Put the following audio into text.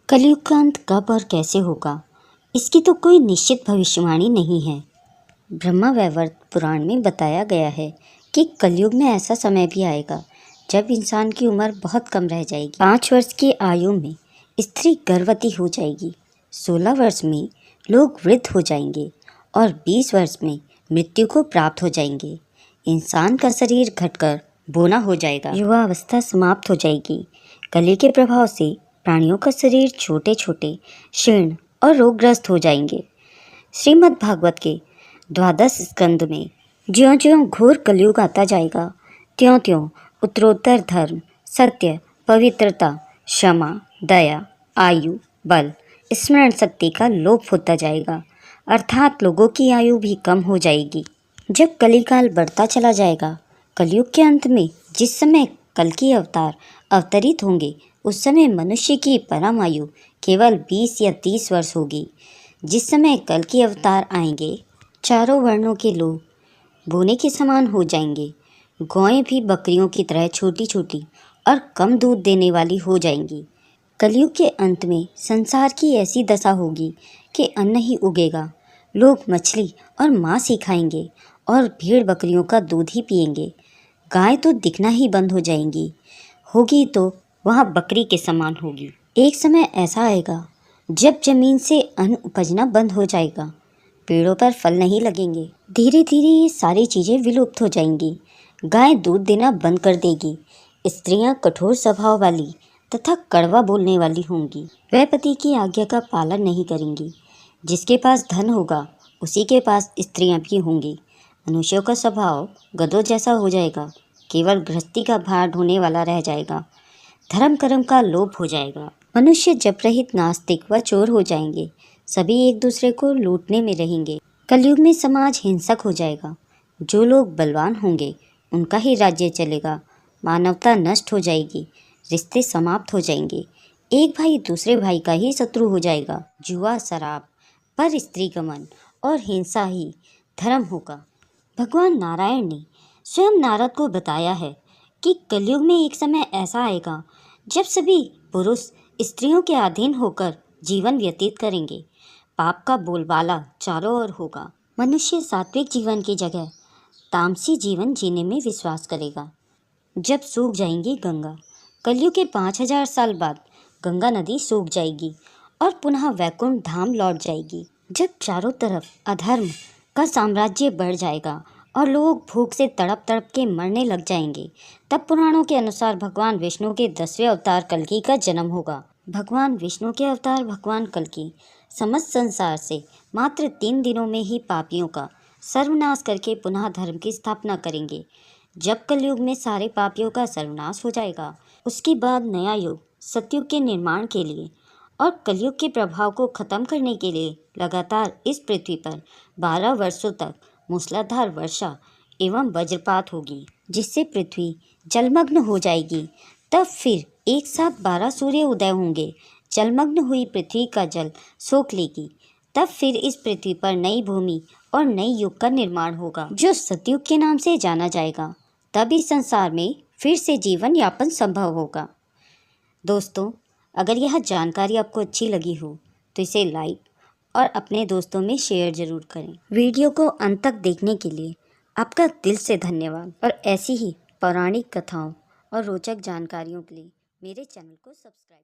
कलयुग का अंत कब और कैसे होगा, इसकी तो कोई निश्चित भविष्यवाणी नहीं है। ब्रह्मा वैवर्त पुराण में बताया गया है कि कलयुग में ऐसा समय भी आएगा जब इंसान की उम्र बहुत कम रह जाएगी। 5 वर्ष की आयु में स्त्री गर्भवती हो जाएगी, 16 वर्ष में लोग वृद्ध हो जाएंगे और 20 वर्ष में मृत्यु को प्राप्त हो जाएंगे। इंसान का शरीर घटकर बोना हो जाएगा, युवा अवस्था समाप्त हो जाएगी। कली के प्रभाव से प्राणियों का शरीर छोटे छोटे, क्षीण और रोगग्रस्त हो जाएंगे। श्रीमद् भागवत के 12 स्कंद में ज्यों ज्यों घोर कलयुग आता जाएगा, त्यों त्यों उत्तरोत्तर धर्म, सत्य, पवित्रता, क्षमा, दया, आयु, बल, स्मरण शक्ति का लोप होता जाएगा, अर्थात लोगों की आयु भी कम हो जाएगी। जब कलिकाल बढ़ता चला जाएगा, कलयुग के अंत में जिस समय कल की अवतार अवतरित होंगे, उस समय मनुष्य की परम आयु केवल 20 या 30 वर्ष होगी। जिस समय कल के अवतार आएंगे, चारों वर्णों के लोग बोने के समान हो जाएंगे। गौएं भी बकरियों की तरह छोटी छोटी और कम दूध देने वाली हो जाएंगी। कलयुग के अंत में संसार की ऐसी दशा होगी कि अन्न ही उगेगा, लोग मछली और मांस ही खाएंगे और भेड़ बकरियों का दूध ही पिएंगे। गाय तो दिखना ही बंद हो जाएंगी, होगी तो वह बकरी के समान होगी। एक समय ऐसा आएगा जब जमीन से अन्न उपजना बंद हो जाएगा, पेड़ों पर फल नहीं लगेंगे। धीरे धीरे ये सारी चीज़ें विलुप्त हो जाएंगी। गाय दूध देना बंद कर देगी, स्त्रियां कठोर स्वभाव वाली तथा कड़वा बोलने वाली होंगी। वह पति की आज्ञा का पालन नहीं करेंगी। जिसके पास धन होगा उसी के पास स्त्रियां भी होंगी। मनुष्यों का स्वभाव गधों जैसा हो जाएगा, केवल गृहस्थी का भार ढोने वाला रह जाएगा। धर्म कर्म का लोप हो जाएगा। मनुष्य जप रहित नास्तिक व चोर हो जाएंगे। सभी एक दूसरे को लूटने में रहेंगे। कलयुग में समाज हिंसक हो जाएगा। जो लोग बलवान होंगे उनका ही राज्य चलेगा। मानवता नष्ट हो जाएगी, रिश्ते समाप्त हो जाएंगे। एक भाई दूसरे भाई का ही शत्रु हो जाएगा। जुआ, शराब, पर स्त्री गमन और हिंसा ही धर्म होगा। भगवान नारायण ने स्वयं नारद को बताया है कि कलयुग में एक समय ऐसा आएगा जब सभी पुरुष स्त्रियों के अधीन होकर जीवन व्यतीत करेंगे। पाप का बोलबाला चारों ओर होगा। मनुष्य सात्विक जीवन की जगह तामसी जीवन जीने में विश्वास करेगा। जब सूख जाएंगी गंगा, कलयुग के 5000 साल बाद गंगा नदी सूख जाएगी और पुनः वैकुंठ धाम लौट जाएगी। जब चारों तरफ अधर्म का साम्राज्य बढ़ जाएगा और लोग भूख से तड़प तड़प के मरने लग जाएंगे, तब पुराणों के अनुसार भगवान विष्णु के 10वें अवतार कल्कि का जन्म होगा। भगवान विष्णु के अवतार भगवान कल्कि समस्त संसार से मात्र 3 दिनों में ही पापियों का सर्वनाश करके पुनः धर्म की स्थापना करेंगे। जब कलयुग में सारे पापियों का सर्वनाश हो जाएगा, उसके बाद नया युग सतयुग के निर्माण के लिए और कलयुग के प्रभाव को खत्म करने के लिए लगातार इस पृथ्वी पर 12 वर्षों तक मूसलाधार वर्षा एवं वज्रपात होगी, जिससे पृथ्वी जलमग्न हो जाएगी। तब फिर एक साथ 12 सूर्य उदय होंगे। जलमग्न हुई पृथ्वी का जल सोख लेगी। तब फिर इस पृथ्वी पर नई भूमि और नई युग का निर्माण होगा, जो सतयुग के नाम से जाना जाएगा। तब इस संसार में फिर से जीवन यापन संभव होगा। दोस्तों, अगर यह जानकारी आपको अच्छी लगी हो तो इसे लाइक और अपने दोस्तों में शेयर जरूर करें। वीडियो को अंत तक देखने के लिए आपका दिल से धन्यवाद और ऐसी ही पौराणिक कथाओं और रोचक जानकारियों के लिए मेरे चैनल को सब्सक्राइब